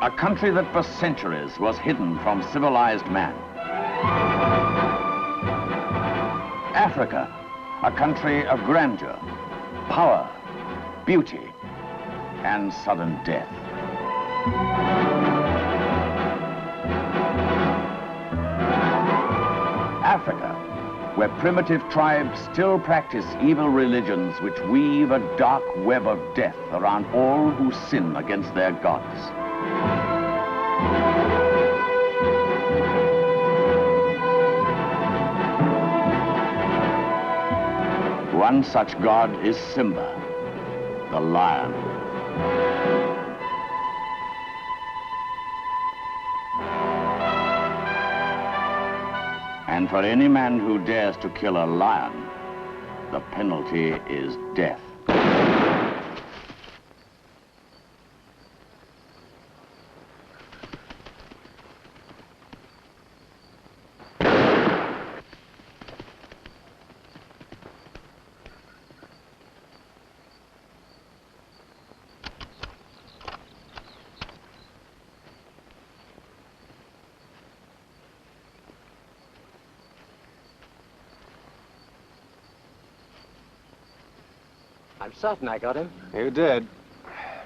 A country that for centuries was hidden from civilized man. Africa, a country of grandeur, power, beauty, and sudden death. Africa, where primitive tribes still practice evil religions which weave a dark web of death around all who sin against their gods. One such god is Simba, the lion. And for any man who dares to kill a lion, the penalty is death. I'm certain I got him. You did.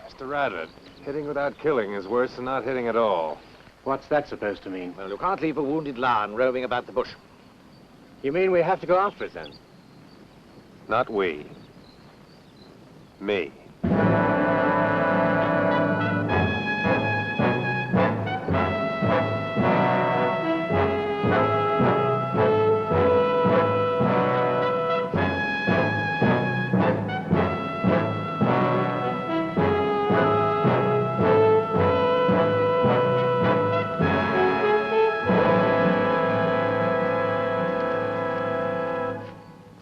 Mr. Radford, hitting without killing is worse than not hitting at all. What's that supposed to mean? Well, you can't leave a wounded lion roaming about the bush. You mean we have to go after it then? Not we. Me.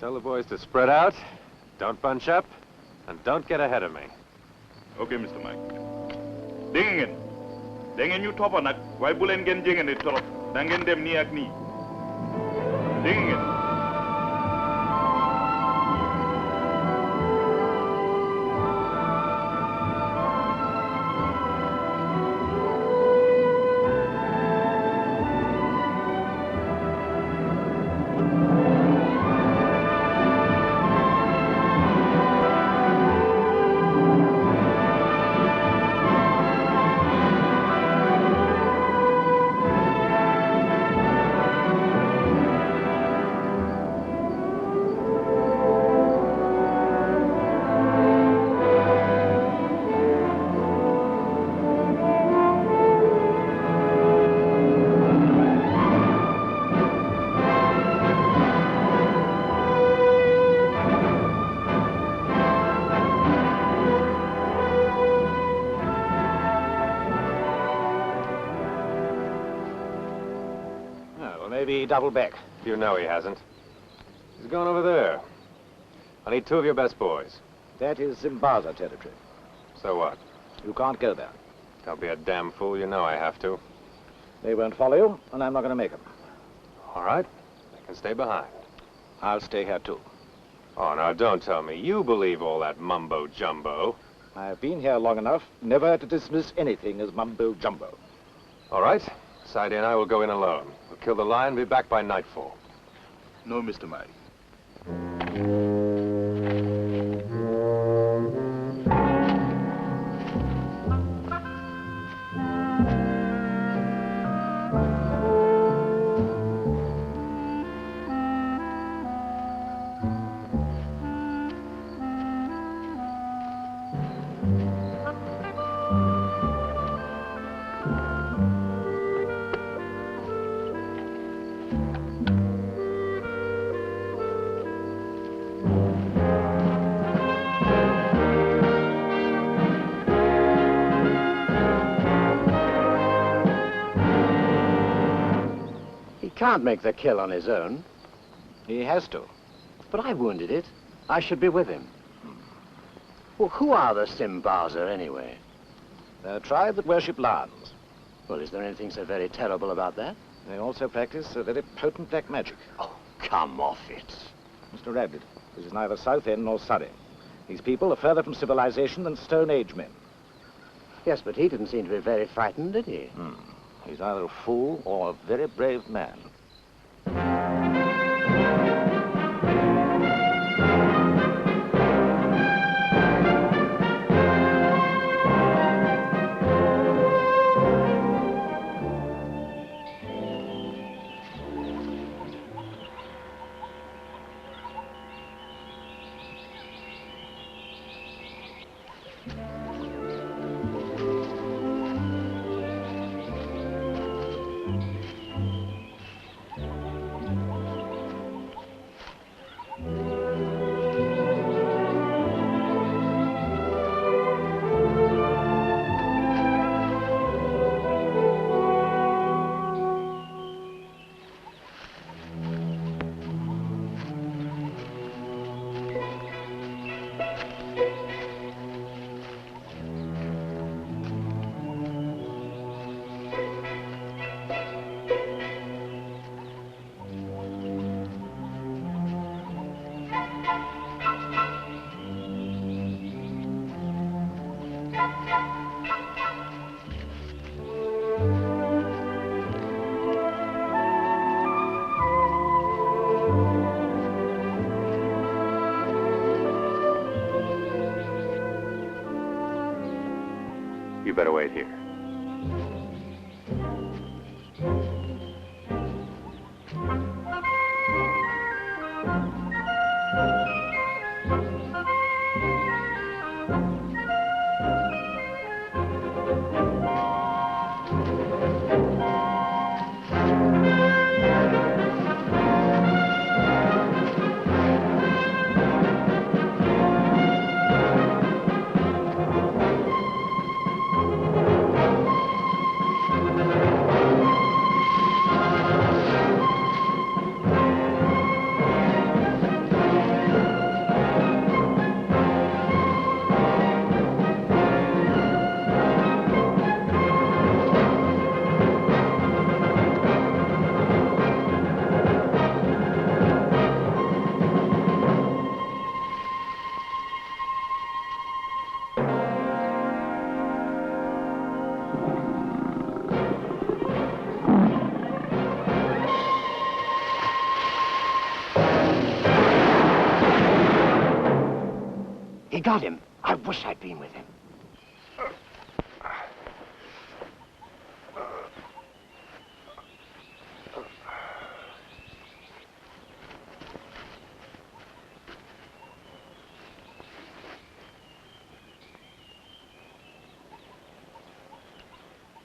Tell the boys to spread out, don't bunch up, and don't get ahead of me. Okay, Mr. Mike. Dingin. Dingin you top on that. Why bulen gen jingen it top? Dangen dem ni ak ni. Dingin. Maybe double back. You know he hasn't. He's gone over there. I need two of your best boys. That is Zimbaza territory. So what? You can't go there. Don't be a damn fool. You know I have to. They won't follow you, and I'm not going to make them. All right. They can stay behind. I'll stay here, too. Oh, now, don't tell me. You believe all that mumbo-jumbo. I've been here long enough never to dismiss anything as mumbo-jumbo. All right. Sadie and I will go in alone. We'll kill the lion and be back by nightfall. No, Mr. Mike. Can't make the kill on his own. He has to. But I wounded it. I should be with him. Well, who are the Simbaza, anyway? They're a tribe that worship lions. Well, is there anything so very terrible about that? They also practice a very potent black magic. Oh, come off it. Mr. Radford, this is neither Southend nor Surrey. These people are further from civilization than Stone Age men. Yes, but he didn't seem to be very frightened, did he? He's either a fool or a very brave man. You better wait here. He got him. I wish I'd been with him.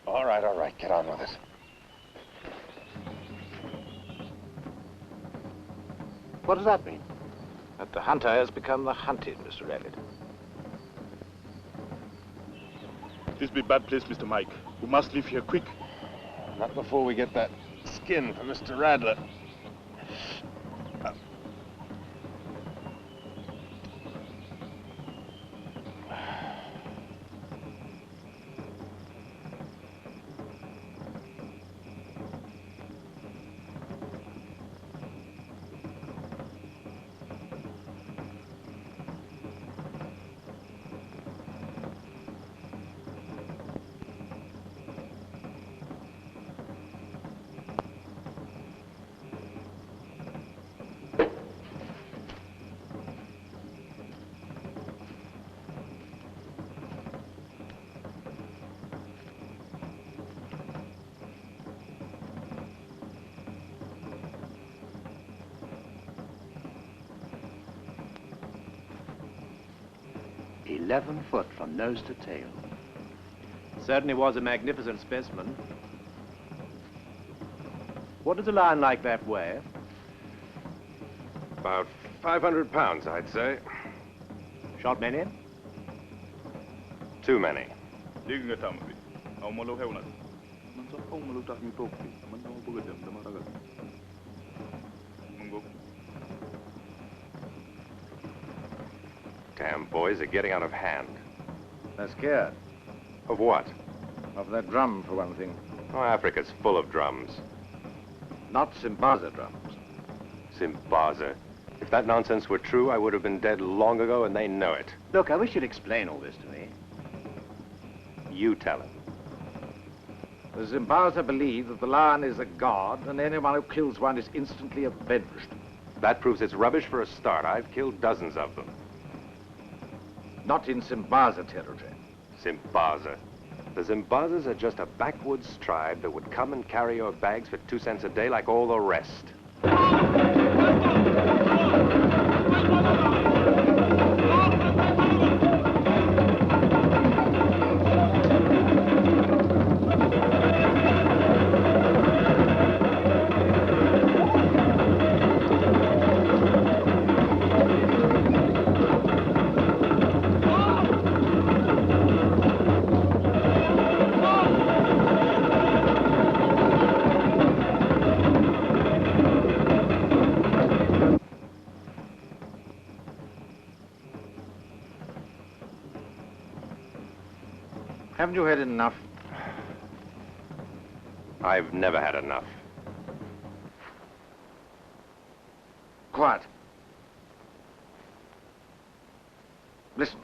All right, get on with it. What does that mean? That the hunter has become the hunted, Mr. Rabbit. This be bad place, Mr. Mike. We must leave here quick. Not before we get that skin for Mr. Radler. "11 foot from nose to tail." Certainly was a magnificent specimen. What does a lion like that weigh? About 500 pounds, I'd say. Shot many? Too many. Dégg nga tàmm bi. Aw ma lu xew nag. Man sax xaw ma lu tax ñu toog fii. Man dama bëgg a dem dama ragal. Mu ngoog. Damn boys are getting out of hand. They're scared. Of what? Of that drum, for one thing. Oh, Africa's full of drums. Not Simbaza drums. Simbaza. If that nonsense were true, I would have been dead long ago, and they know it. Look, I wish you'd explain all this to me. You tell him. The Zimbaza believe that the lion is a god, and anyone who kills one is instantly avenged. That proves it's rubbish for a start. I've killed dozens of them. Not in Zimbaza territory. Zimbaza. The Zimbazas are just a backwoods tribe that would come and carry your bags for 2 cents a day like all the rest. Haven't you had enough? I've never had enough. Quiet. Listen.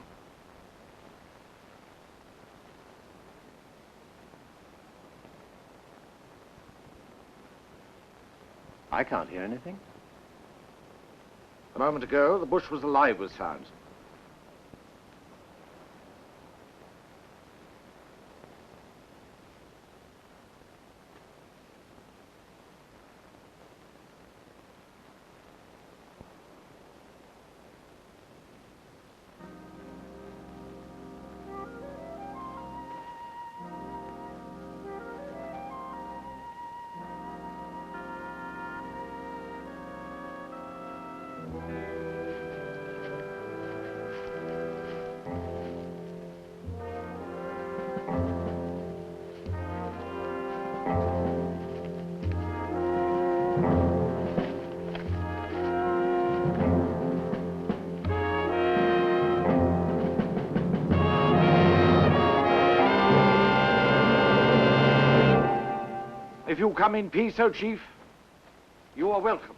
I can't hear anything. A moment ago, the bush was alive with sounds. If you come in peace, O Chief, you are welcome.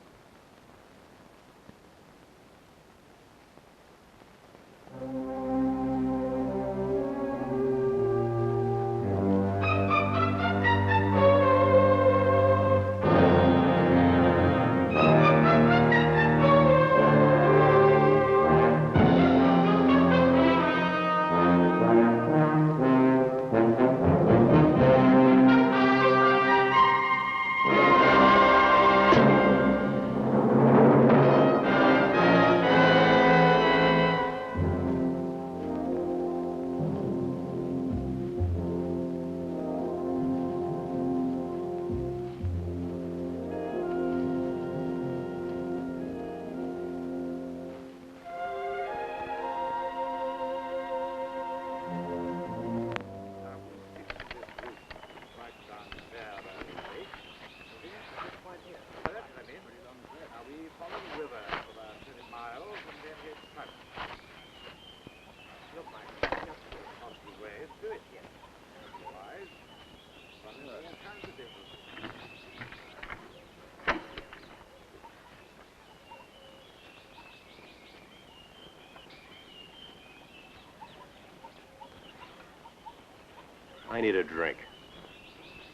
I need a drink.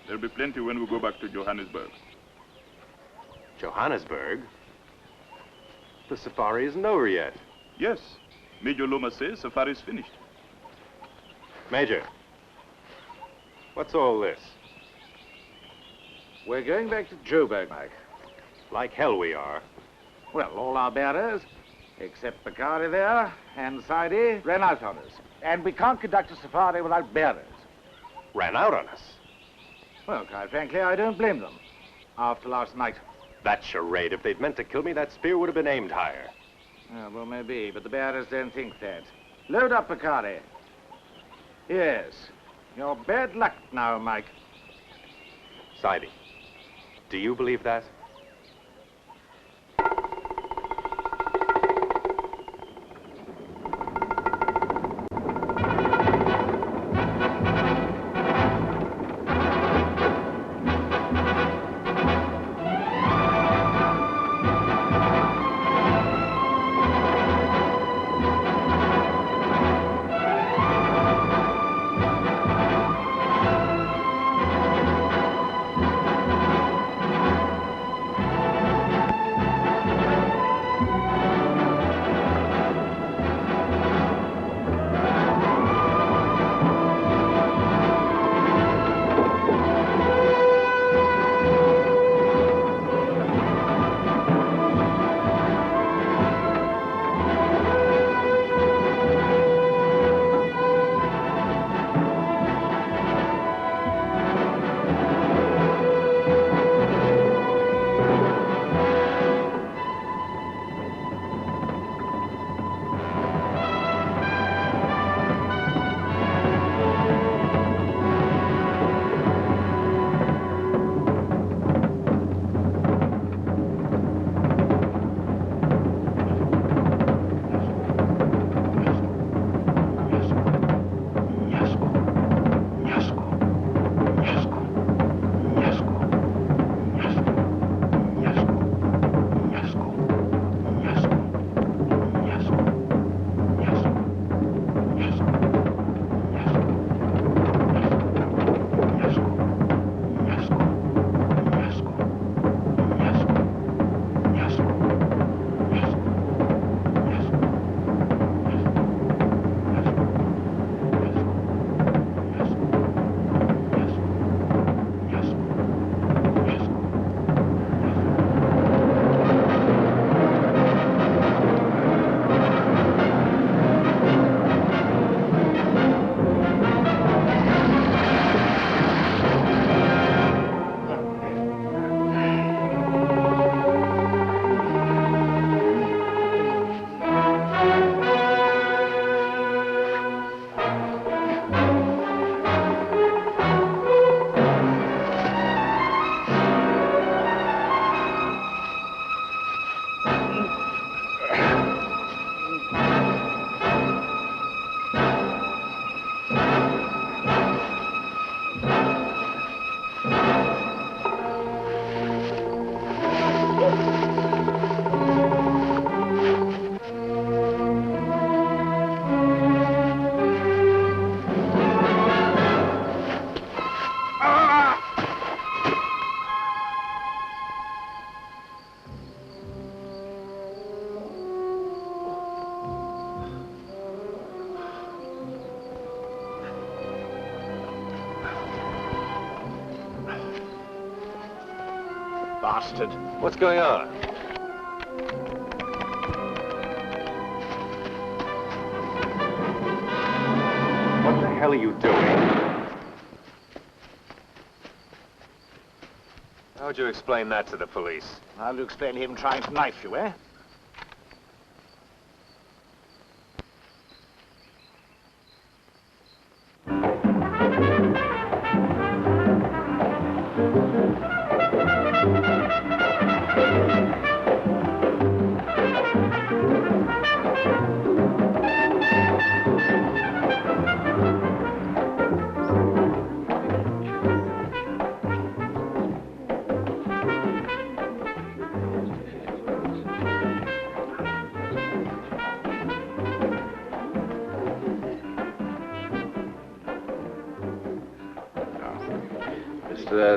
There'll be plenty when we go back to Johannesburg. Johannesburg? The safari isn't over yet. Yes. Major Loma says safari's finished. Major, what's all this? We're going back to Joburg, Mike. Like hell we are. Well, all our bearers, except Bakari there and Saidi, ran out on us. And we can't conduct a safari without bearers. Ran out on us. Well, quite frankly, I don't blame them. After last night. That charade. If they'd meant to kill me, that spear would have been aimed higher. Yeah, well, maybe, but the bearers don't think that. Load up, Bakari. Yes. You're bad luck now, Mike. Saidi, do you believe that? Bastard. What's going on? What the hell are you doing? How would you explain that to the police? How do you explain him trying to knife you, eh?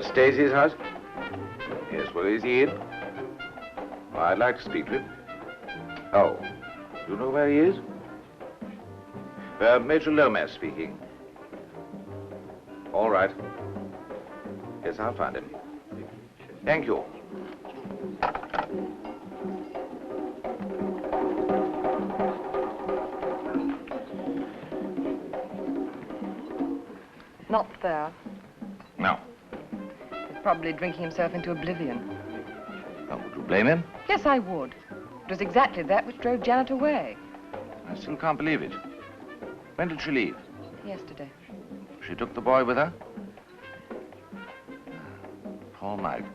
Stacy's house? Yes, well, is he in? Oh, I'd like to speak to him. Oh, do you know where he is? Major Lomas speaking. All right. Yes, I'll find him. Thank you. Not there. No. Probably drinking himself into oblivion. Oh, would you blame him? Yes, I would. It was exactly that which drove Janet away. I still can't believe it. When did she leave? Yesterday. She took the boy with her? Poor Mike.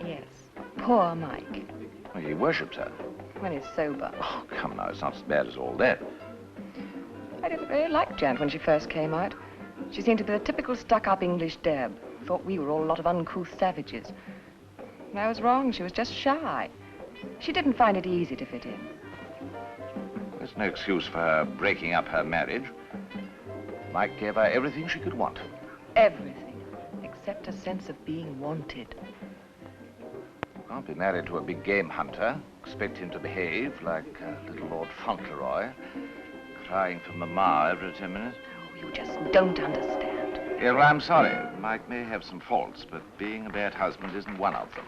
Yes. Poor Mike. Well, he worships her. When he's sober. Oh, come now, it's not as bad as all that. I didn't really like Janet when she first came out. She seemed to be the typical stuck-up English deb. Thought we were all a lot of uncouth savages. And I was wrong. She was just shy. She didn't find it easy to fit in. There's no excuse for her breaking up her marriage. Mike gave her everything she could want. Everything, except a sense of being wanted. You can't be married to a big game hunter, expect him to behave like little Lord Fauntleroy, crying for Mama every 10 minutes. Oh, you just don't understand. Yeah, well, I'm sorry. Mike may have some faults, but being a bad husband isn't one of them.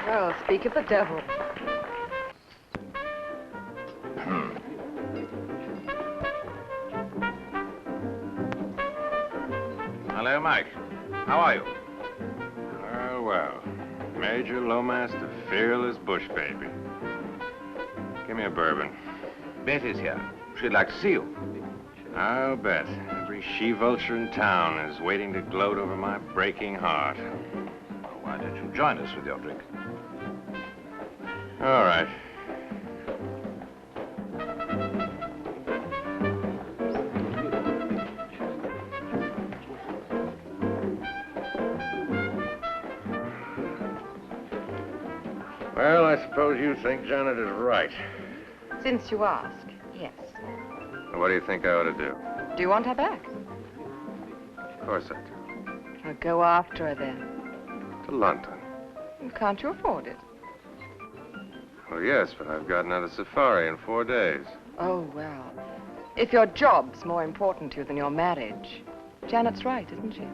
Well, speak of the devil. Hello, Mike. How are you? Oh, well. Major Lomas, the fearless bush baby. Give me a bourbon. Betty's here. She'd like to see you. I'll bet. Every she-vulture in town is waiting to gloat over my breaking heart. Well, why don't you join us with your drink? All right. Well, I suppose you think Janet is right. Since you ask, yes. What do you think I ought to do? Do you want her back? Of course I do. Well, go after her then. To London. Can't you afford it? Well, yes, but I've got another safari in 4 days. Oh, well. If your job's more important to you than your marriage, Janet's right, isn't she?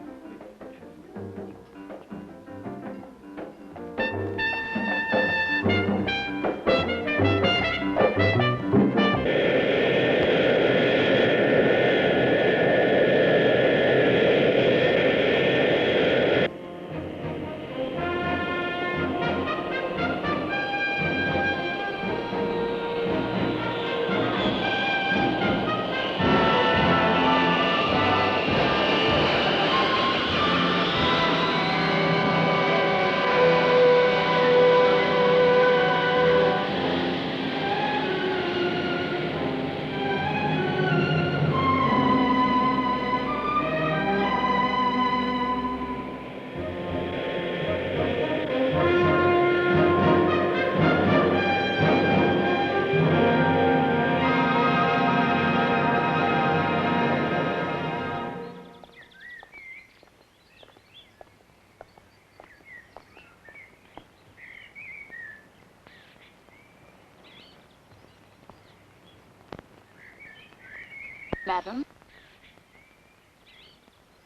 Madam?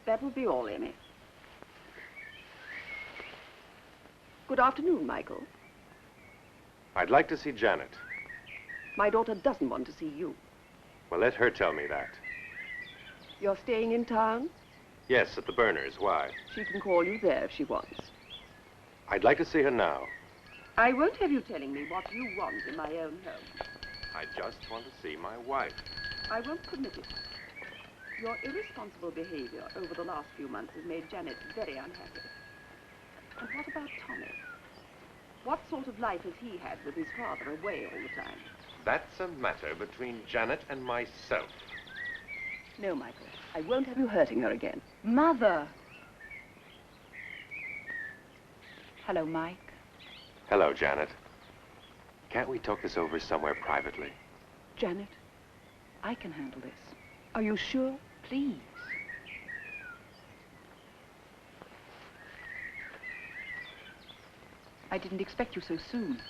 That will be all, Emmy. Good afternoon, Michael. I'd like to see Janet. My daughter doesn't want to see you. Well, let her tell me that. You're staying in town? Yes, at the Burners. Why? She can call you there if she wants. I'd like to see her now. I won't have you telling me what you want in my own home. I just want to see my wife. I won't permit it. Your irresponsible behavior over the last few months has made Janet very unhappy. And what about Tommy? What sort of life has he had with his father away all the time? That's a matter between Janet and myself. No, Michael. I won't have you hurting her again. Mother! Hello, Mike. Hello, Janet. Can't we talk this over somewhere privately? Janet, I can handle this. are you sure? Please. I didn't expect you so soon.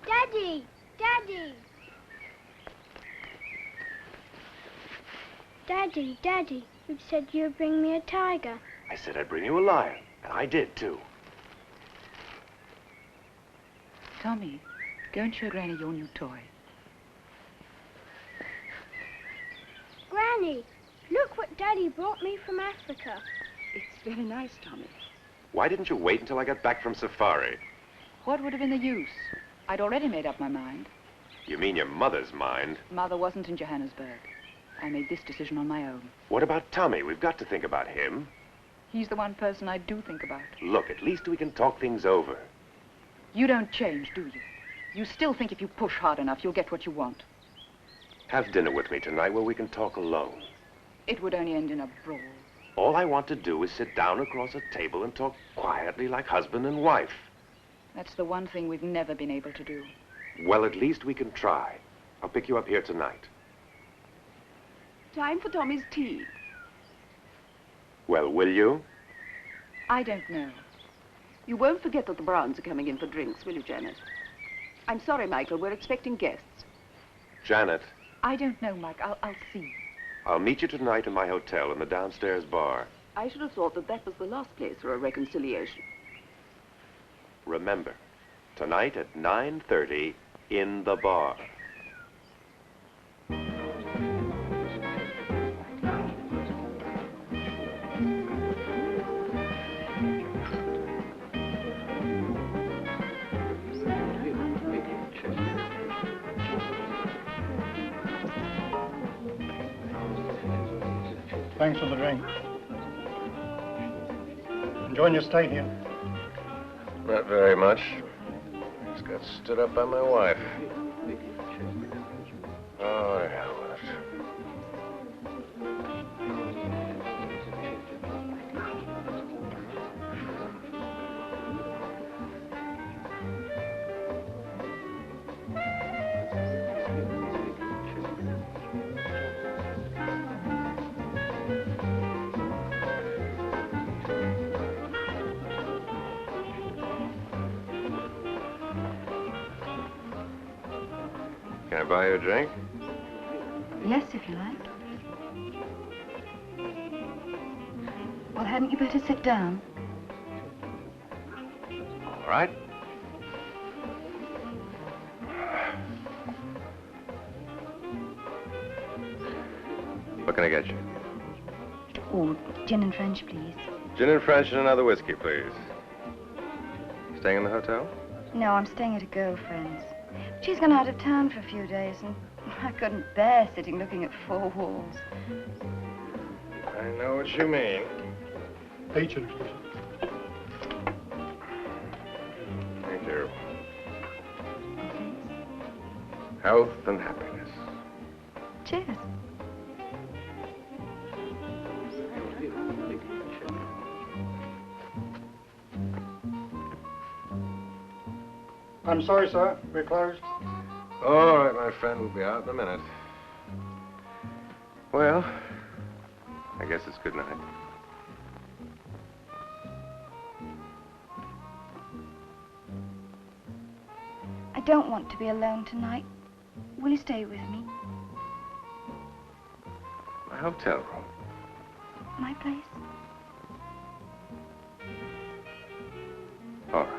Daddy! Daddy! Daddy, you said you'd bring me a tiger. I said I'd bring you a lion, and I did, too. Tommy, go and show Granny your new toy. Granny, look what Daddy brought me from Africa. It's very nice, Tommy. Why didn't you wait until I got back from safari? What would have been the use? I'd already made up my mind. You mean your mother's mind? Mother wasn't in Johannesburg. I made this decision on my own. What about Tommy? We've got to think about him. He's the one person I do think about. Look, at least we can talk things over. You don't change, do you? You still think if you push hard enough, you'll get what you want. Have dinner with me tonight where we can talk alone. It would only end in a brawl. All I want to do is sit down across a table and talk quietly like husband and wife. That's the one thing we've never been able to do. Well, at least we can try. I'll pick you up here tonight. Time for Tommy's tea. Well, will you? I don't know. You won't forget that the Browns are coming in for drinks, will you, Janet? I'm sorry, Michael, we're expecting guests. Janet, I don't know, Mike. I'll see. I'll meet you tonight in my hotel in the downstairs bar. I should have thought that that was the last place for a reconciliation. Remember, tonight at 9:30 in the bar. Thanks for the drink. Enjoying your stay here? Not very much. Just got stood up by my wife. Oh, the hell with it. Can I buy you a drink? Yes, if you like. Well, hadn't you better sit down? All right. What can I get you? Oh, gin and French, please. Gin and French and another whiskey, please. Staying in the hotel? No, I'm staying at a girlfriend's. She's gone out of town for a few days, and I couldn't bear sitting looking at four walls. I know what you mean. Peaches. Thank you. Health and happiness. Cheers. I'm sorry, sir. We're closed. All right, my friend. We'll be out in a minute. Well, I guess it's good night. I don't want to be alone tonight. Will you stay with me? My hotel room. My place? All right.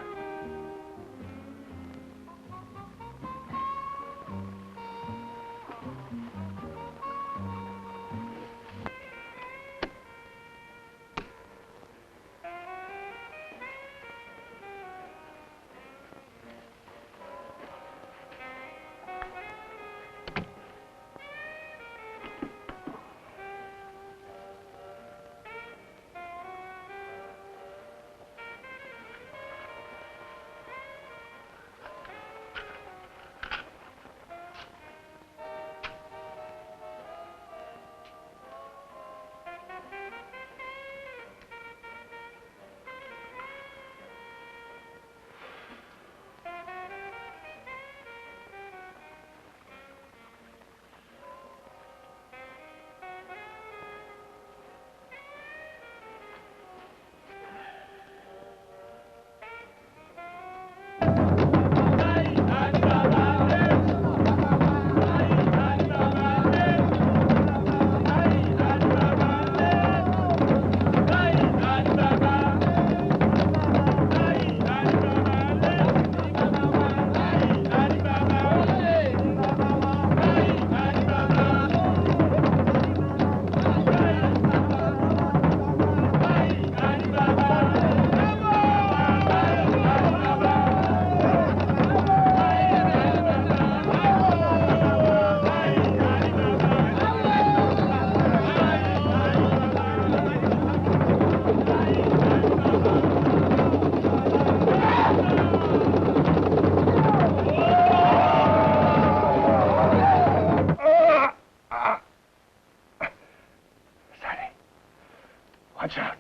Watch out.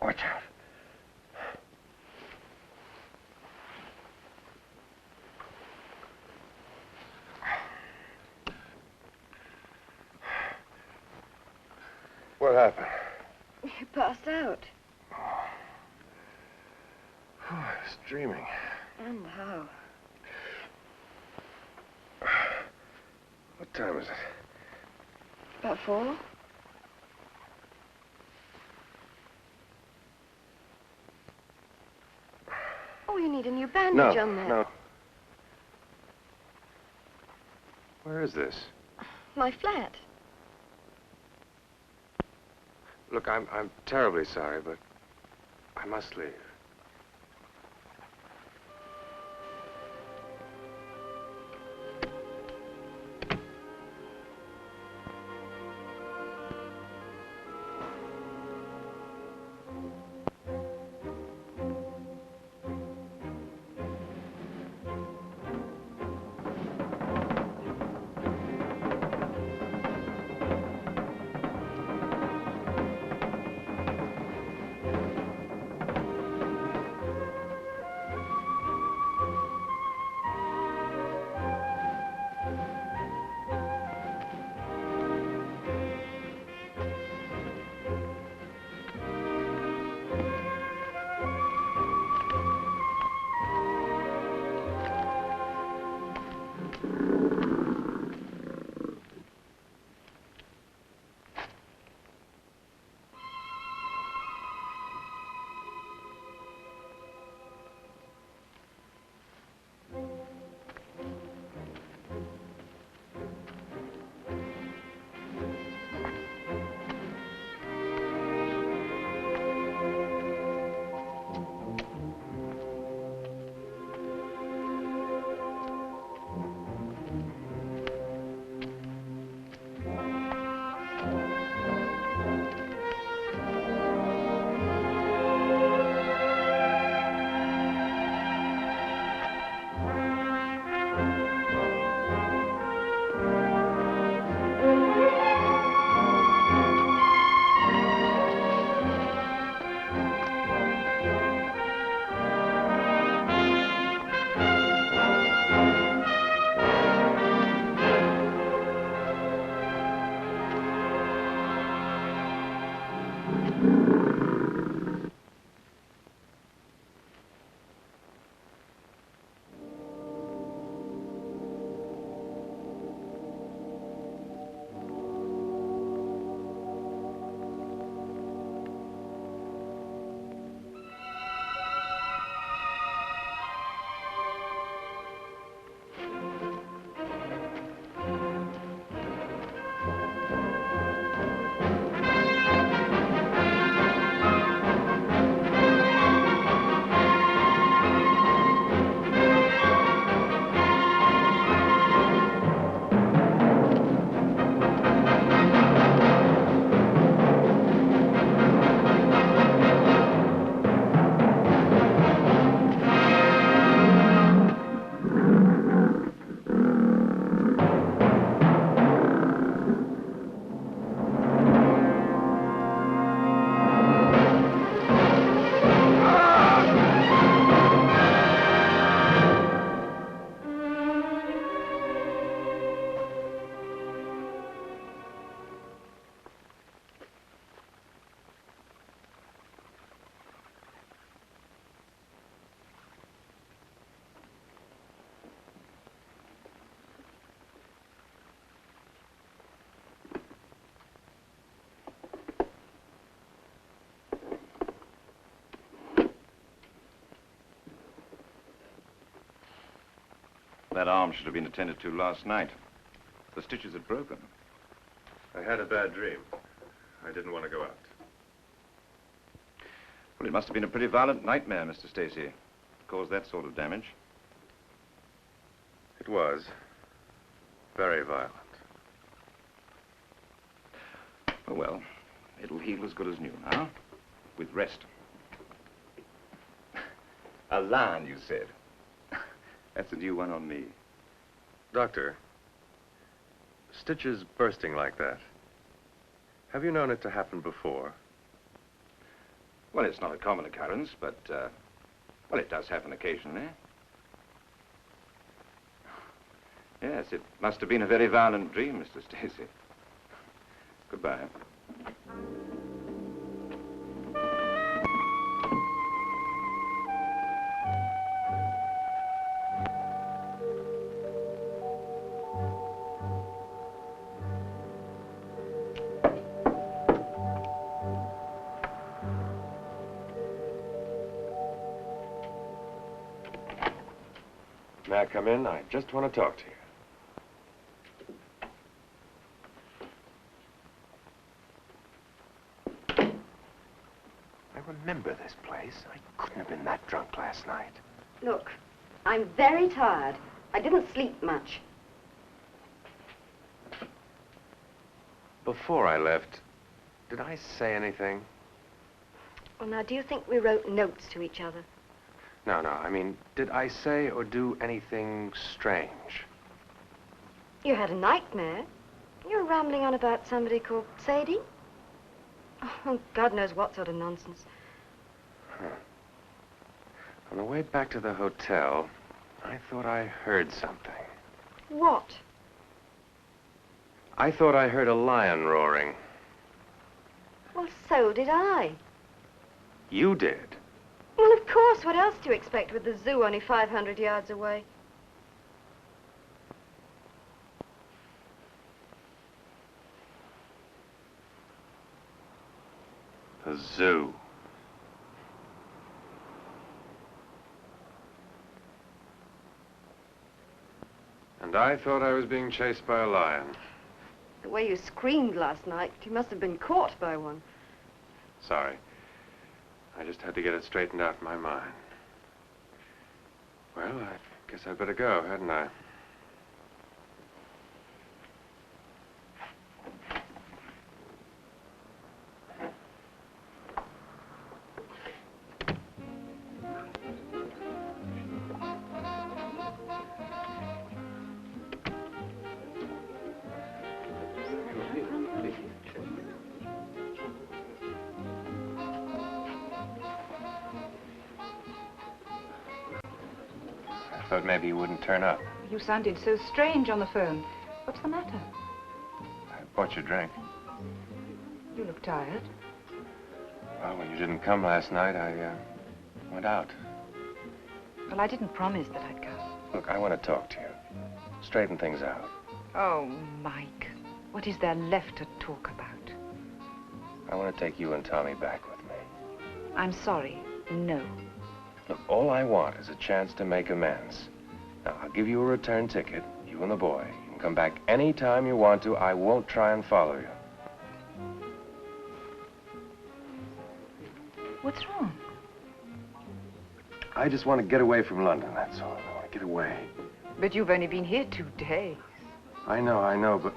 Watch out. What happened? You passed out. I was dreaming. And how? What time is it? About 4? Oh, you need a new bandage on that. No. Where is this? My flat. Look, I'm terribly sorry, but I must leave. That arm should have been attended to last night. The stitches had broken. I had a bad dream. I didn't want to go out. Well, it must have been a pretty violent nightmare, Mr. Stacy. It caused that sort of damage. It was. Very violent. Oh, well, it'll heal as good as new now, with rest. A lion, you said. That's a new one on me. Doctor, stitches bursting like that. Have you known it to happen before? Well, it's not a common occurrence, but, well, it does happen occasionally. Yes, it must have been a very violent dream, Mr. Stacy. Goodbye. May I come in? I just want to talk to you. I remember this place. I couldn't have been that drunk last night. Look, I'm very tired. I didn't sleep much. Before I left, did I say anything? Well, now, do you think we wrote notes to each other? No, I mean, did I say or do anything strange? You had a nightmare. You were rambling on about somebody called Sadie. Oh, God knows what sort of nonsense. Huh. On the way back to the hotel, I thought I heard something. What? I thought I heard a lion roaring. Well, so did I. You did? Well, of course. What else do you expect with the zoo only 500 yards away? The zoo. And I thought I was being chased by a lion. The way you screamed last night, you must have been caught by one. Sorry. I just had to get it straightened out in my mind. Well, I guess I'd better go, hadn't I? I thought maybe you wouldn't turn up. You sounded so strange on the phone. What's the matter? I bought you a drink. You look tired. Well, when you didn't come last night, I went out. Well, I didn't promise that I'd come. Look, I want to talk to you. Straighten things out. Oh, Mike, what is there left to talk about? I want to take you and Tommy back with me. I'm sorry, no. Look, all I want is a chance to make amends. Now, I'll give you a return ticket, you and the boy. You can come back any time you want to. I won't try and follow you. What's wrong? I just want to get away from London, that's all. I want to get away. But you've only been here 2 days. I know, but...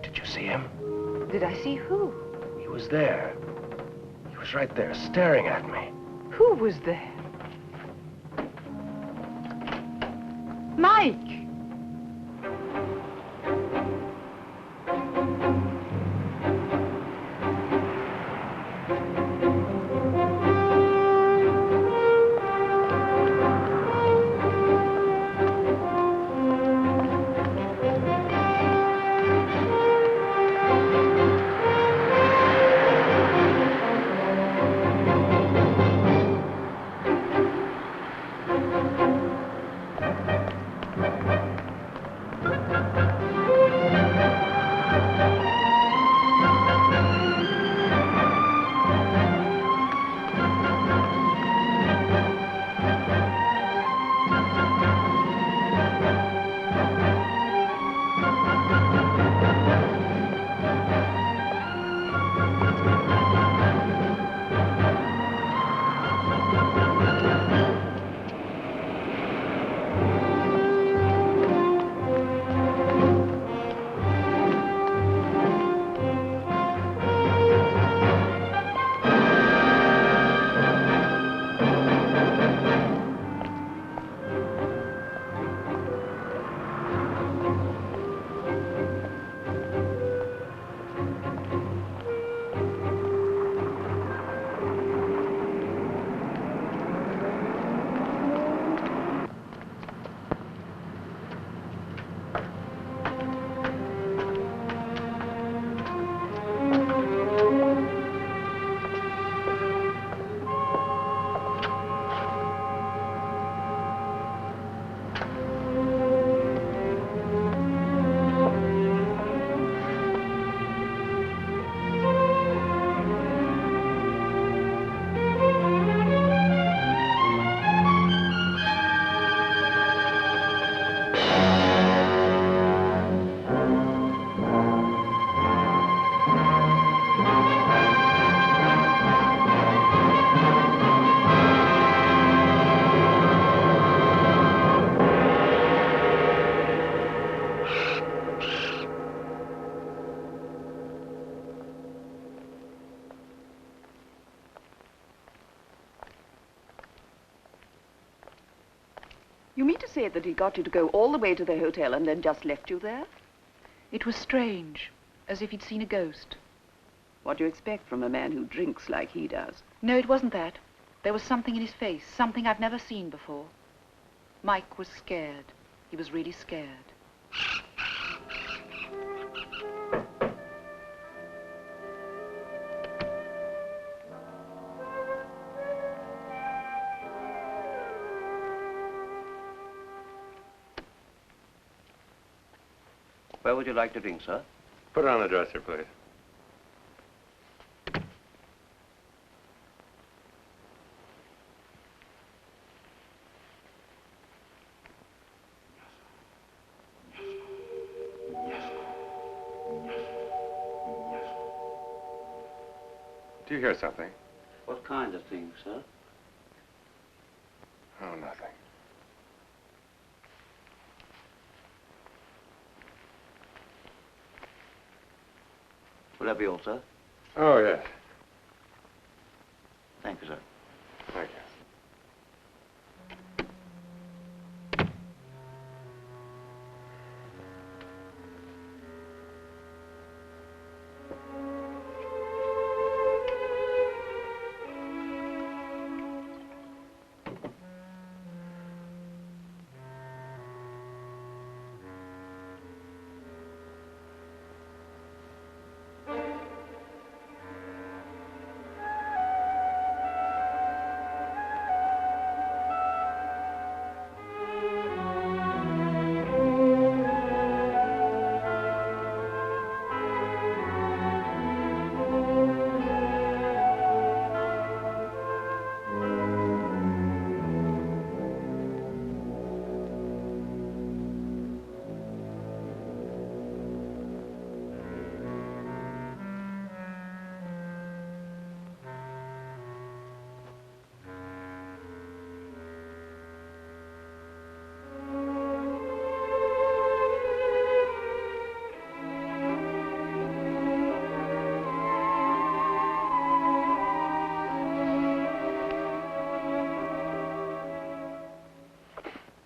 Did you see him? Did I see who? He was there. He was right there, staring at me. Who was there? Mike! You mean to say that he got you to go all the way to the hotel and then just left you there? It was strange, as if he'd seen a ghost. What do you expect from a man who drinks like he does? No, it wasn't that. There was something in his face, something I've never seen before. Mike was scared. He was really scared. Where would you like to drink, sir? Put it on the dresser, please. Do you hear something? What kind of thing, sir? Oh, nothing. Will that be all, sir? Oh, yes. Thank you, sir. Thank you.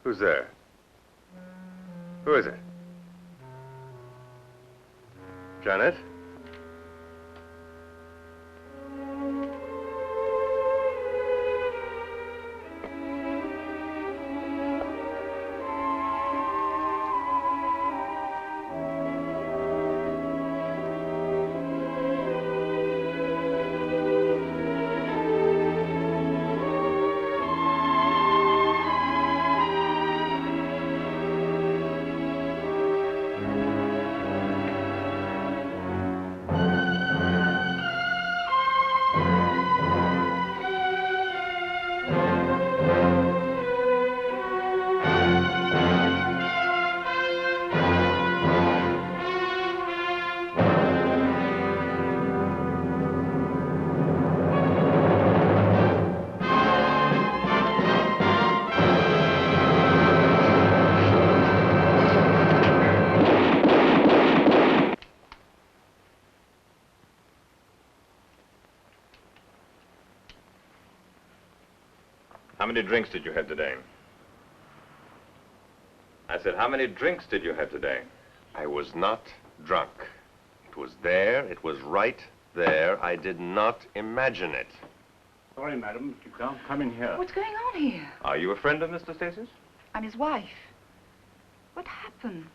Who's there? Who is it? Janet? How many drinks did you have today? I said, how many drinks did you have today? I was not drunk. It was there. It was right there. I did not imagine it. Sorry, madam. You can't come in here. What's going on here? Are you a friend of Mr. Stacy's? I'm his wife. What happened?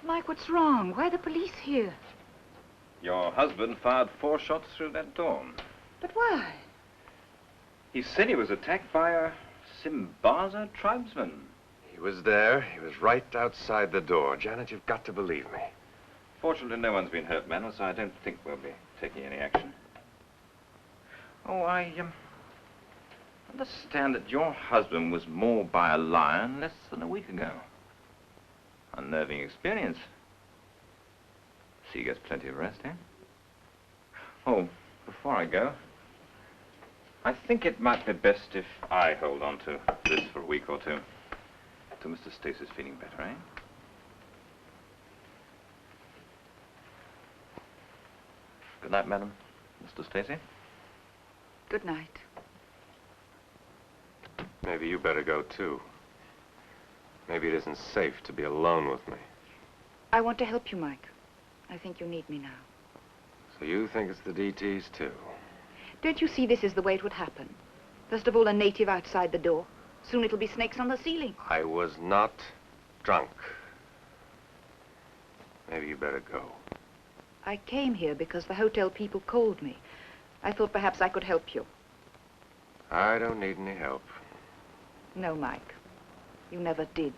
Mike, what's wrong? Why are the police here? Your husband fired 4 shots through that door. But why? He said he was attacked by a Simba tribesman. He was there. He was right outside the door. Janet, you've got to believe me. Fortunately, no one's been hurt, Manuel, so I don't think we'll be taking any action. Oh, I understand that your husband was mauled by a lion less than a week ago. Unnerving experience. So he gets plenty of rest, eh? Oh, before I go, I think it might be best if I hold on to this for a week or two. Till Mr. Stacy's feeling better, eh? Good night, madam. Mr. Stacy? Good night. Yes. Maybe you better go, too. Maybe it isn't safe to be alone with me. I want to help you, Mike. I think you need me now. So you think it's the DTs, too? Don't you see this is the way it would happen? First of all, a native outside the door. Soon it'll be snakes on the ceiling. I was not drunk. Maybe you better go. I came here because the hotel people called me. I thought perhaps I could help you. I don't need any help. No, Mike. You never did.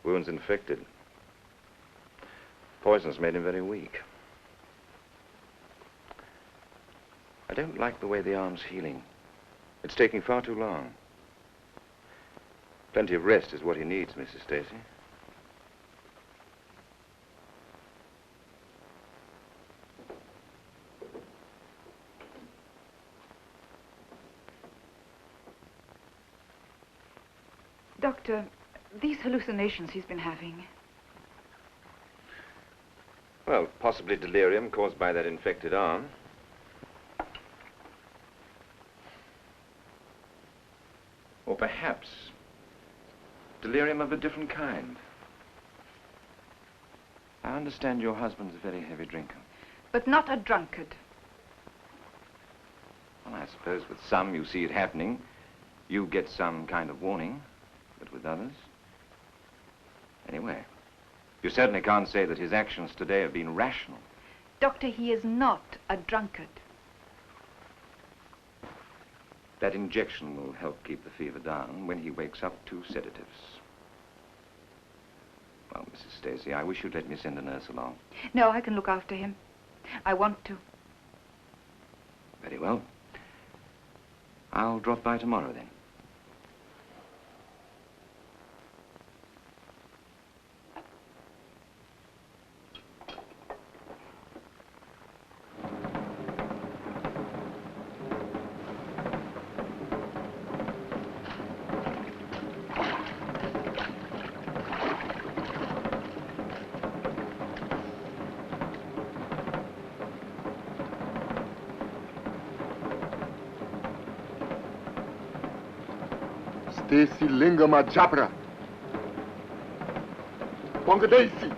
Wound's infected. Poison's made him very weak. I don't like the way the arm's healing. It's taking far too long. Plenty of rest is what he needs, Mrs. Stacy. Doctor, these hallucinations he's been having. Well, possibly delirium caused by that infected arm. Or perhaps delirium of a different kind. I understand your husband's a very heavy drinker. But not a drunkard. Well, I suppose with some you see it happening. You get some kind of warning. But with others? Anyway, you certainly can't say that his actions today have been rational. Doctor, he is not a drunkard. That injection will help keep the fever down. When he wakes up, 2 sedatives. Well, Mrs. Stacy, I wish you'd let me send a nurse along. No, I can look after him. I want to. Very well. I'll drop by tomorrow, then. Stacy Lingama Japra. Pongadesi.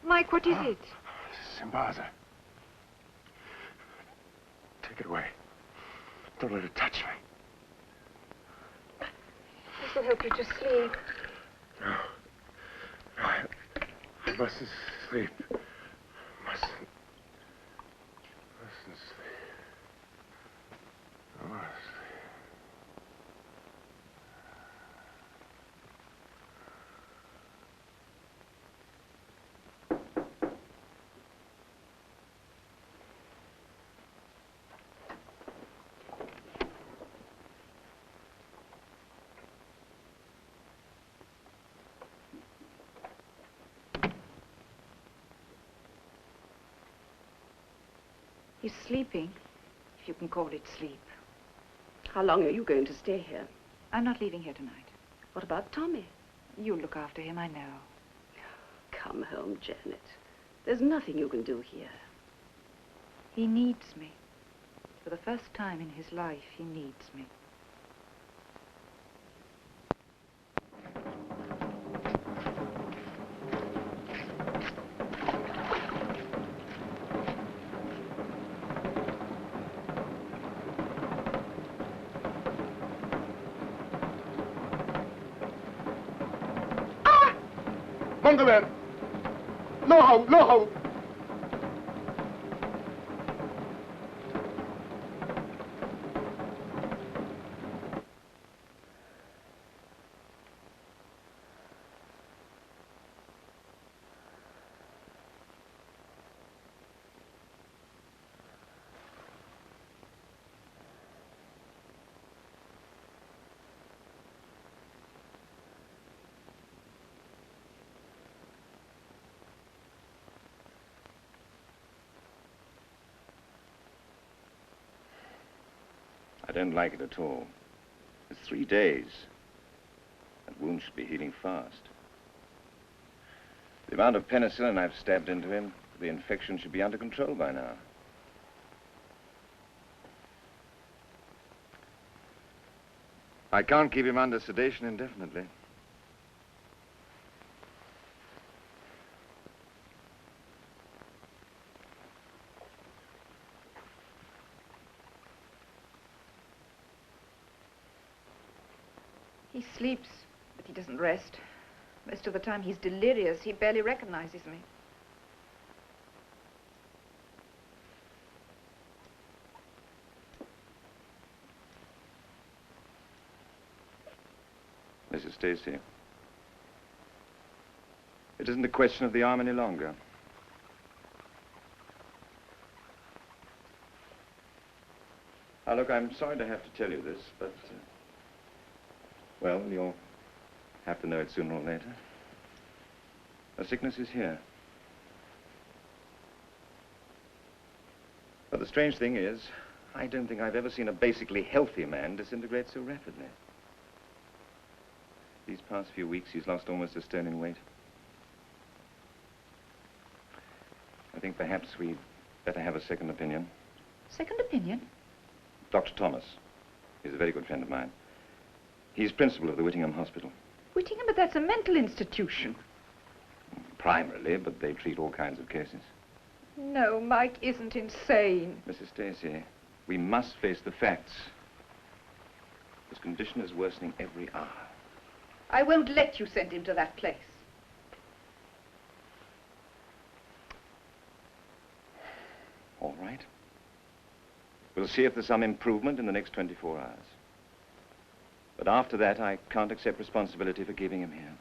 Mike, what is it? Simbaza. Take it away. Don't let it touch me. This will help you to sleep. No. I mustn't sleep. Mustn't sleep. I must sleep. He's sleeping, if you can call it sleep. How long are you going to stay here? I'm not leaving here tonight. What about Tommy? You'll look after him, I know. Come home, Janet. There's nothing you can do here. He needs me. For the first time in his life, he needs me. Bungaman! No how, no how! I don't like it at all. It's 3 days. That wound should be healing fast. The amount of penicillin I've stabbed into him, the infection should be under control by now. I can't keep him under sedation indefinitely. He sleeps, but he doesn't rest. Most of the time he's delirious. He barely recognizes me. Mrs. Stacy, it isn't a question of the arm any longer. Now, look, I'm sorry to have to tell you this, but, well, you'll have to know it sooner or later. The sickness is here. But the strange thing is, I don't think I've ever seen a basically healthy man disintegrate so rapidly. These past few weeks, he's lost almost a stone in weight. I think perhaps we'd better have a second opinion. Second opinion? Dr. Thomas. He's a very good friend of mine. He's principal of the Whittingham Hospital. Whittingham, but that's a mental institution. Primarily, but they treat all kinds of cases. No, Mike isn't insane. Mrs. Stacy, we must face the facts. His condition is worsening every hour. I won't let you send him to that place. All right. We'll see if there's some improvement in the next 24 hours. But after that, I can't accept responsibility for keeping him here.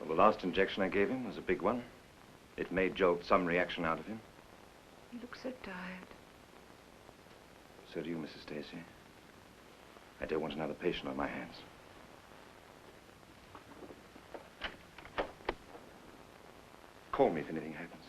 Well, the last injection I gave him was a big one. It may jolt some reaction out of him. You look so tired. So do you, Mrs. Stacy. I don't want another patient on my hands. Call me if anything happens.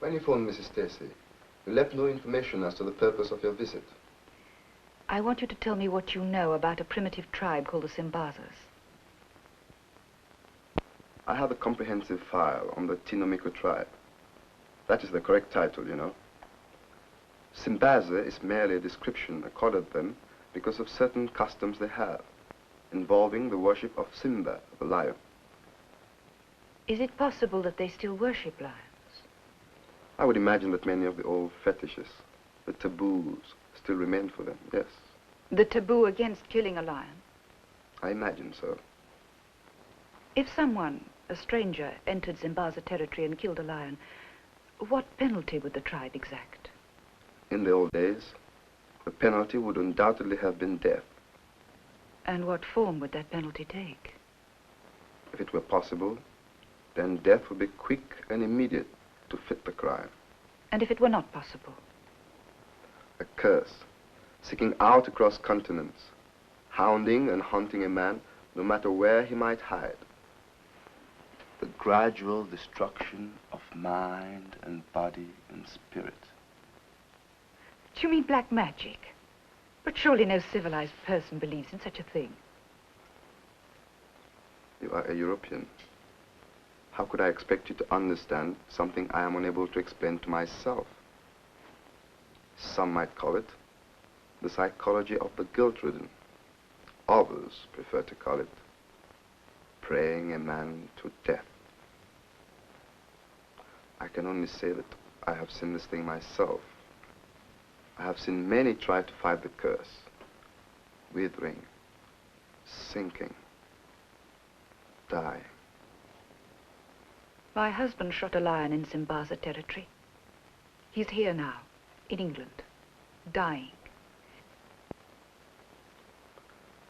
When you phoned Mrs. Stacy, you left no information as to the purpose of your visit. I want you to tell me what you know about a primitive tribe called the Simbazas. I have a comprehensive file on the Tinomiko tribe. That is the correct title, you know. Simbaza is merely a description accorded them because of certain customs they have, involving the worship of Simba, the lion. Is it possible that they still worship lions? I would imagine that many of the old fetishes, the taboos, still remain for them, yes. The taboo against killing a lion? I imagine so. If someone, a stranger, entered Simbaza territory and killed a lion, what penalty would the tribe exact? In the old days, the penalty would undoubtedly have been death. And what form would that penalty take? If it were possible, then death would be quick and immediate to fit the crime. And if it were not possible? A curse, seeking out across continents, hounding and haunting a man no matter where he might hide. The gradual destruction of mind and body and spirit. Do you mean black magic? But surely no civilized person believes in such a thing. You are a European. How could I expect you to understand something I am unable to explain to myself? Some might call it the psychology of the guilt-ridden. Others prefer to call it praying a man to death. I can only say that I have seen this thing myself. I have seen many try to fight the curse, withering, sinking, dying. My husband shot a lion in Simbaza territory. He's here now, in England, dying.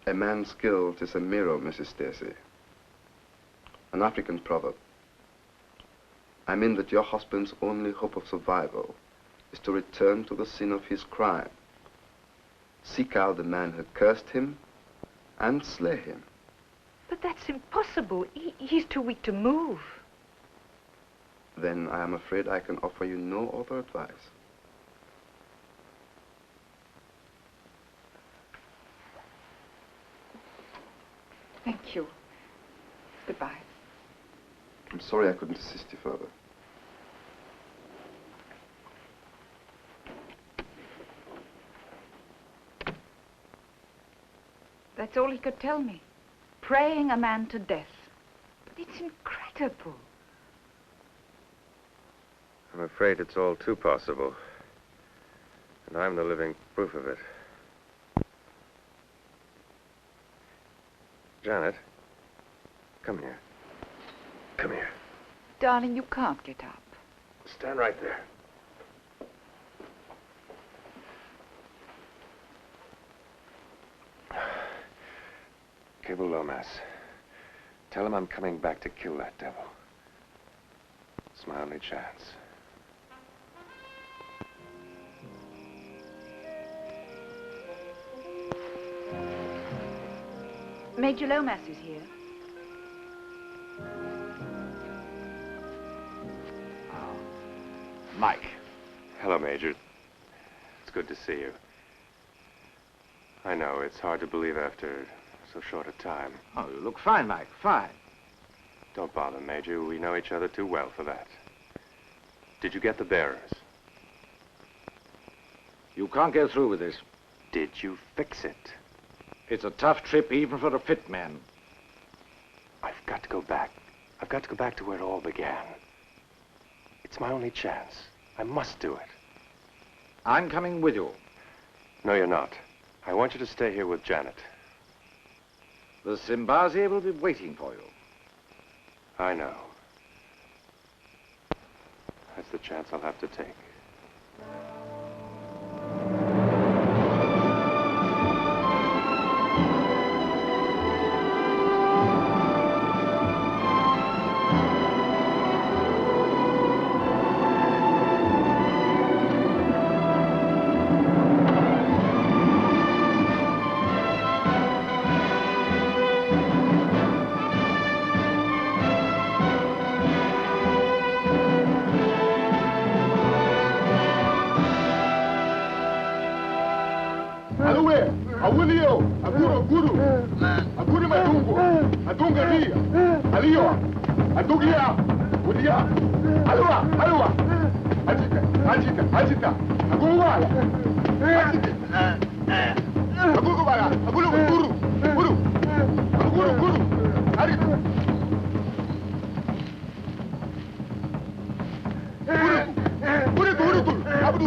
A man's guilt is a mirror, Mrs. Stacy. An African proverb. I mean that your husband's only hope of survival is to return to the scene of his crime. Seek out the man who cursed him and slay him. But that's impossible. He's too weak to move. Then I am afraid I can offer you no other advice. Thank you. Goodbye. I'm sorry I couldn't assist you further. That's all he could tell me. Praying a man to death. But it's incredible. I'm afraid it's all too possible. And I'm the living proof of it. Janet, come here. Come here. Darling, you can't get up. Stand right there. Cable Lomas. Tell him I'm coming back to kill that devil. It's my only chance. Major Lomas is here. Mike. Hello, Major. It's good to see you. I know, it's hard to believe after so short a time. Oh, you look fine, Mike, fine. Don't bother, Major. We know each other too well for that. Did you get the bearers? You can't go through with this. Did you fix it? It's a tough trip even for a fit man. I've got to go back. I've got to go back to where it all began. It's my only chance. I must do it. I'm coming with you. No, you're not. I want you to stay here with Janet. The Simbazi will be waiting for you. I know. That's the chance I'll have to take. Awulio, Aguru, Aguri Madungo, Adunga Ria, Alio, Adugia, Udia, Alua, Agita, Aguwala, Agugubala, Guru, Arit. Guru, Abdu.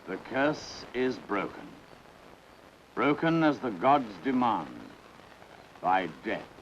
The curse is broken. Broken as the gods demand, by death.